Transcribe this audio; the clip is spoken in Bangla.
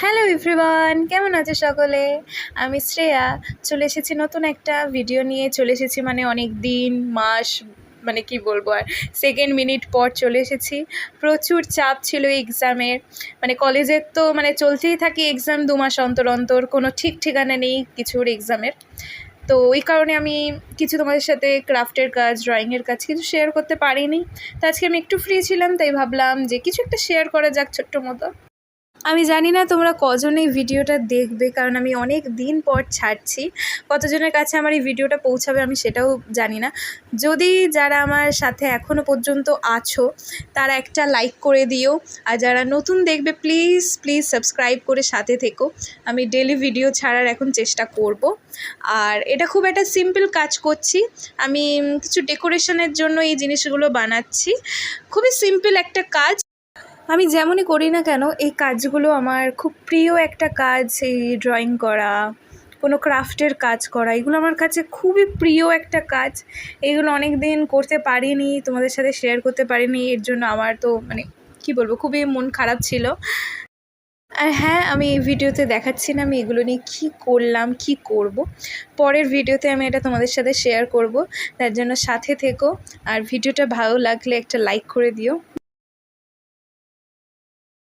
হ্যালো এভরিওয়ান, কেমন আছে সকলে? আমি শ্রেয়া চলে এসেছি নতুন একটা ভিডিও নিয়ে। চলে এসেছি মানে অনেক দিন মাস মানে কি বলবো, আর সেকেন্ড মিনিট পর চলে এসেছি। প্রচুর চাপ ছিল এক্সামের, মানে কলেজের তো মানে চলতেই থাকে এক্সাম 2 মাস অন্তর অন্তর, কোনো ঠিক ঠিকানা নেই কিছুর এক্সামের। তো ওই কারণে আমি কিছু তোমাদের সাথে ক্রাফটের কাজ, ড্রয়িংয়ের কাজ কিছু শেয়ার করতে পারিনি। তো আজকে আমি একটু ফ্রি ছিলাম, তাই ভাবলাম যে কিছু একটা শেয়ার করা যাক ছোট্ট মতো। আমি জানি না তোমরা কজন এই ভিডিওটা দেখবে, কারণ আমি অনেক দিন পর ছাড়ছি। কতজনের কাছে আমার এই ভিডিওটা পৌঁছাবে আমি সেটাও জানি না। যদি যারা আমার সাথে এখনও পর্যন্ত আছো তারা একটা লাইক করে দিও, আর যারা নতুন দেখবে প্লিজ প্লিজ সাবস্ক্রাইব করে সাথে থেকো। আমি ডেলি ভিডিও ছাড়ার এখন চেষ্টা করব। আর এটা খুব একটা সিম্পল কাজ করছি আমি, কিছু ডেকোরেশনের জন্য এই জিনিসগুলো বানাচ্ছি। খুবই সিম্পল একটা কাজ। আমি যেমনই করি না কেন এই কাজগুলো আমার খুব প্রিয় একটা কাজ। এই ড্রয়িং করা, কোনো ক্রাফটের কাজ করা, এগুলো আমার কাছে খুবই প্রিয় একটা কাজ। এগুলো অনেক দিন করতে পারিনি, তোমাদের সাথে শেয়ার করতে পারিনি, এর জন্য আমার তো মানে কি বলবো, খুবই মন খারাপ ছিল। আর হ্যাঁ, আমি এই ভিডিওতে দেখাচ্ছি না আমি এগুলো নিয়ে কী করলাম কী করব। পরের ভিডিওতে আমি এটা তোমাদের সাথে শেয়ার করব, তার জন্য সাথে থেকো। আর ভিডিওটা ভালো লাগলে একটা লাইক করে দিও।